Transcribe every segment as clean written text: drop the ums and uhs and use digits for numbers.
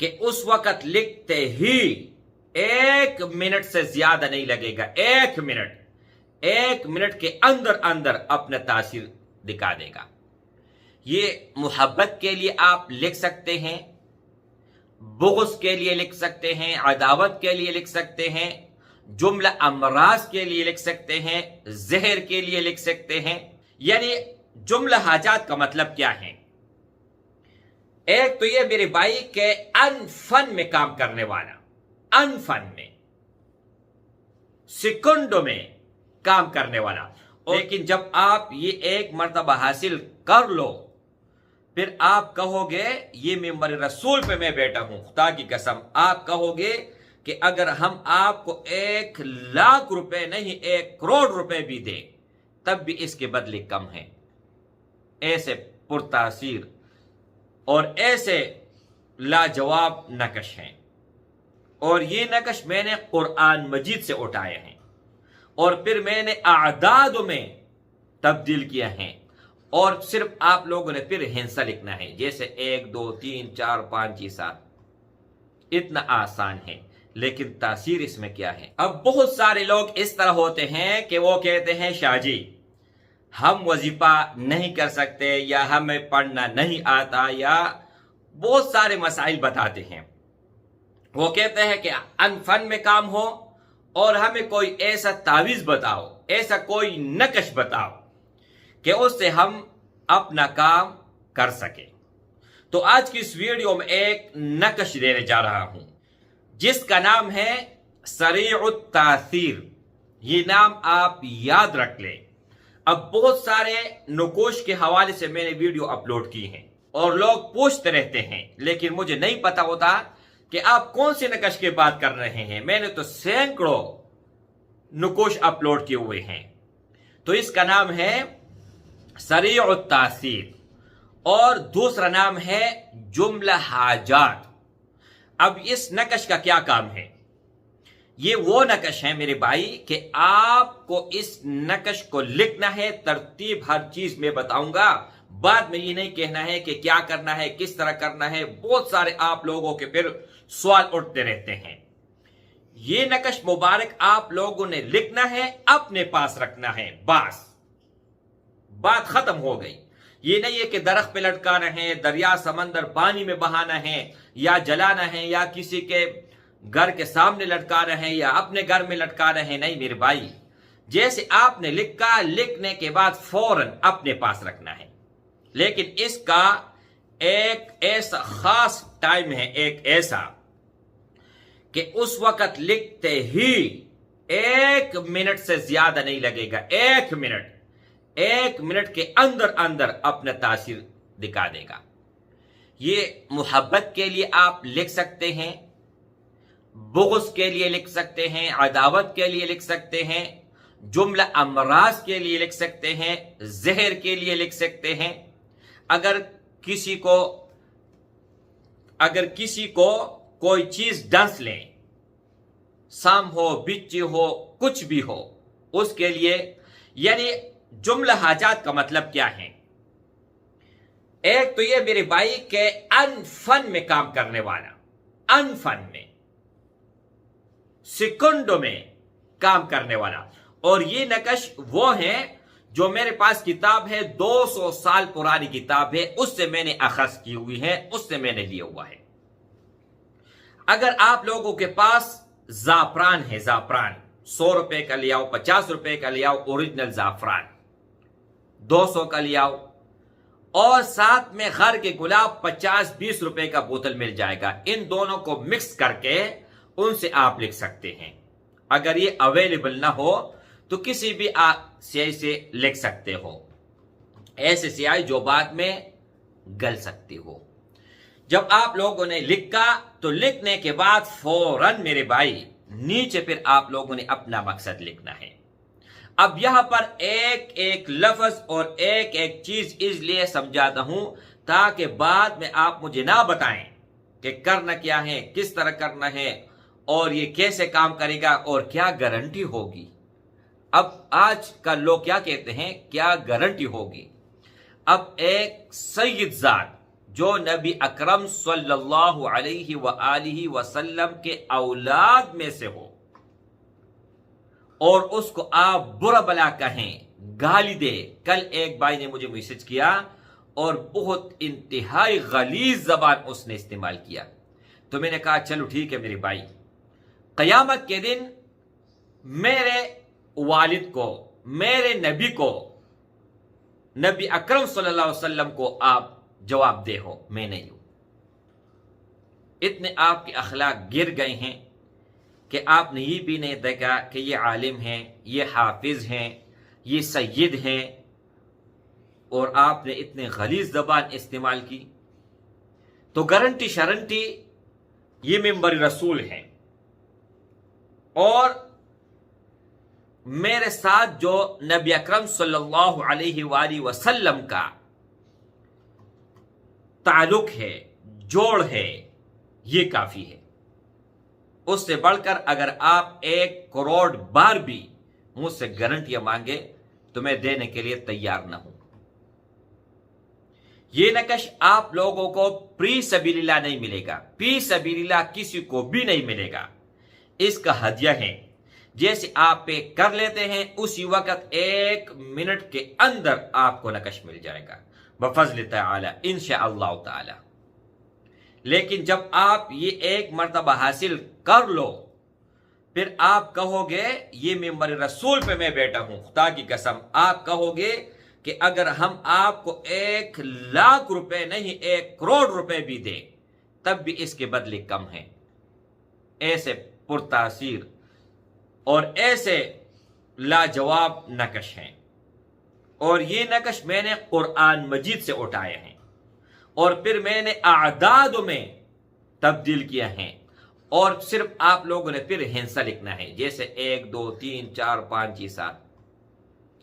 कि उस वक्त लिखते ही 1 मिनट से ज्यादा नहीं लगेगा। 1 मिनट के अंदर अंदर अपना तासीर दिखा देगा। ये मोहब्बत के लिए आप लिख सकते हैं, बुग़्ज़ के लिए लिख सकते हैं, अदावत के लिए लिख सकते हैं, जुमला अमराज के लिए लिख सकते हैं, जहर के लिए लिख सकते हैं। यानी जुमला हाजात का मतलब क्या है? एक तो ये मेरे भाई के अनफन में काम करने वाला, अनफन में सेकंडों में काम करने वाला। लेकिन जब आप ये एक मर्तबा हासिल कर लो, फिर आप कहोगे ये मिंबर रसूल पे मैं बैठा हूं, खुदा की कसम। आप कहोगे कि अगर हम आपको 1 लाख रुपए नहीं 1 करोड़ रुपए भी दें तब भी इसके बदले कम है। ऐसे पुरतासीर और ऐसे लाजवाब नकश हैं। और ये नकश मैंने कुरान मजीद से उठाए हैं और फिर मैंने आदाद में तब्दील किया है। और सिर्फ आप लोगों ने फिर हिंसा लिखना है, जैसे 1 2 3 4 5 6 7। इतना आसान है, लेकिन तासीर इसमें क्या है? अब बहुत सारे लोग इस तरह होते हैं कि वो कहते हैं शाह जी हम वजीफा नहीं कर सकते, या हमें पढ़ना नहीं आता, या बहुत सारे मसाइल बताते हैं। वो कहते हैं कि अनफन में काम हो और हमें कोई ऐसा तावीज बताओ, ऐसा कोई नकश बताओ कि उससे हम अपना काम कर सके। तो आज की इस वीडियो में एक नकश देने जा रहा हूं जिसका नाम है सरीउत तासीर। ये नाम आप याद रख लें। अब बहुत सारे नुकोश के हवाले से मैंने वीडियो अपलोड की हैं और लोग पूछते रहते हैं, लेकिन मुझे नहीं पता होता कि आप कौन से नकश की बात कर रहे हैं। मैंने तो सैकड़ों नुकोश अपलोड किए हुए हैं। तो इसका नाम है सरीउत तासीर और दूसरा नाम है जुमला हाजात। अब इस नकश का क्या काम है? ये वो नकश है मेरे भाई कि आपको इस नकश को लिखना है, तरतीब हर चीज में बताऊंगा। बाद में ये नहीं कहना है कि क्या करना है, किस तरह करना है। बहुत सारे आप लोगों के फिर सवाल उठते रहते हैं। ये नकश मुबारक आप लोगों ने लिखना है, अपने पास रखना है, बस बात खत्म हो गई। ये नहीं है कि दरख्त पे लटकाना है, दरिया समंदर पानी में बहाना है, या जलाना है, या किसी के घर के सामने लटकाना है, या अपने घर में लटकाना है। नहीं मेरे भाई, जैसे आपने लिखा, लिखने के बाद फौरन अपने पास रखना है। लेकिन इसका एक ऐसा खास टाइम है, एक ऐसा कि उस वक्त लिखते ही 1 मिनट से ज्यादा नहीं लगेगा। 1 मिनट के अंदर अंदर अपना तासीर दिखा देगा। ये मोहब्बत के लिए आप लिख सकते हैं, बुग़्ज़ के लिए लिख सकते हैं, अदावत के लिए लिख सकते हैं, जुमला अमराज के लिए लिख सकते हैं, जहर के लिए लिख सकते हैं। अगर किसी को कोई चीज डंस ले, साम हो, बिच्ची हो, कुछ भी हो, उसके लिए। यानी जुमला हाजात का मतलब क्या है? एक तो ये मेरे भाई के अनफन में काम करने वाला, अनफन में सेकंडों में काम करने वाला। और ये नकश वो है जो मेरे पास किताब है, 200 साल पुरानी किताब है, उससे मैंने अखज़ की हुई है, उससे मैंने लिया हुआ है। अगर आप लोगों के पास जाफरान है, जाफरान 100 रुपए का ले आओ, 50 रुपए का ले आओ, ओरिजिनल जाफरान 200 का ले आओ, और साथ में घर के गुलाब 50-20 रुपए का बोतल मिल जाएगा। इन दोनों को मिक्स करके उनसे आप लिख सकते हैं। अगर ये अवेलेबल ना हो तो किसी भी स्याही से लिख सकते हो, ऐसे स्याही जो बाद में गल सकती हो। जब आप लोगों ने लिखा तो लिखने के बाद फौरन मेरे भाई नीचे फिर आप लोगों ने अपना मकसद लिखना है। अब यहां पर एक एक लफ्ज और एक एक चीज इसलिए समझाता हूं ताकि बाद में आप मुझे ना बताएं कि करना क्या है, किस तरह करना है, और ये कैसे काम करेगा, और क्या गारंटी होगी। अब आज का लोग क्या कहते हैं, क्या गारंटी होगी। अब एक सैयद ज़ात جو نبی اکرم صلی اللہ علیہ وآلہ وسلم کے اولاد میں سے ہو اور اس کو آپ برا بلا کہیں، گالی دے. کل ایک بھائی نے مجھے میسج کیا اور بہت انتہائی غلیظ زبان اس نے استعمال کیا. تو میں نے کہا چلو ٹھیک ہے میرے بھائی، قیامت کے دن میرے والد کو، میرے نبی کو، نبی اکرم صلی اللہ علیہ وسلم کو آپ جواب دے ہو، میں نہیں ہوں. اتنے آپ کے اخلاق گر گئے ہیں کہ آپ نے یہ بھی نہیں دیکھا کہ یہ عالم ہیں، یہ حافظ ہیں، یہ سید ہیں، اور آپ نے اتنے غلیظ زبان استعمال کی. تو گارنٹی شرنٹی یہ ممبر رسول ہیں، اور میرے ساتھ جو نبی اکرم صلی اللہ علیہ وآلہ وسلم کا تعلق ہے، جوڑ ہے، یہ کافی ہے. اس سے بڑھ کر اگر آپ 1 کروڑ بار بھی مجھ سے گارنٹیاں مانگے تو میں دینے کے لیے تیار نہ ہوں. یہ نقش آپ لوگوں کو پری سبیل اللہ نہیں ملے گا، پی سبیل اللہ کسی کو بھی نہیں ملے گا. اس کا ہدیہ ہے، جیسے آپ پے کر لیتے ہیں اسی وقت 1 منٹ کے اندر آپ کو نقش مل جائے گا بفضل تعالی انشاءاللہ تعالی. لیکن جب آپ یہ 1 مرتبہ حاصل کر لو پھر آپ کہو گے یہ ممبر رسول پہ میں بیٹھا ہوں. خدا کی قسم آپ کہو گے کہ اگر ہم آپ کو 1 لاکھ روپے نہیں 1 کروڑ روپے بھی دیں تب بھی اس کے بدلے کم ہیں. ایسے پرتاثیر اور ایسے لاجواب نقش ہیں، اور یہ نقش میں نے قرآن مجید سے اٹھائے ہیں اور پھر میں نے اعداد میں تبدیل کیا ہیں، اور صرف آپ لوگوں نے پھر ہندسہ لکھنا ہے، جیسے 1 2 3 4 5 6 7.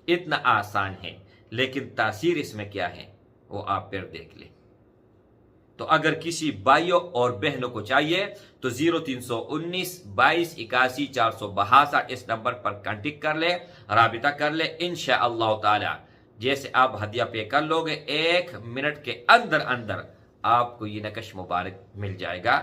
اتنا آسان ہے، لیکن تاثیر اس میں کیا ہے وہ آپ پھر دیکھ لیں. تو اگر کسی بھائیوں اور بہنوں کو چاہیے تو 0319 22 81 462 اس نمبر پر کانٹیکٹ کر لے، رابطہ کر لے. انشاءاللہ تعالی جیسے آپ ہدیہ پے کر لو گے 1 منٹ کے اندر آپ کو یہ نقش مبارک مل جائے گا.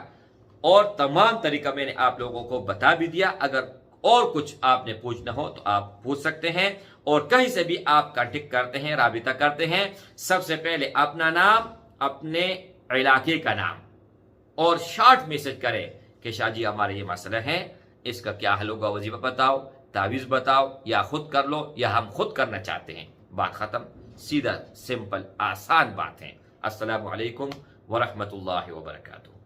اور تمام طریقہ میں نے آپ لوگوں کو بتا بھی دیا. اگر اور کچھ آپ نے پوچھنا ہو تو آپ پوچھ سکتے ہیں، اور کہیں سے بھی آپ کانٹیکٹ کرتے ہیں، رابطہ کرتے ہیں. سب سے پہلے اپنا نام، اپنے علاقے کا نام، اور شارٹ میسج کریں کہ شاہ جی ہمارے یہ مسئلہ ہے، اس کا کیا حل ہوگا، وظیفہ بتاؤ، تعویذ بتاؤ، یا خود کر لو یا ہم خود کرنا چاہتے ہیں. بات ختم. سیدھا سمپل آسان بات ہے. السلام علیکم ورحمۃ اللہ وبرکاتہ.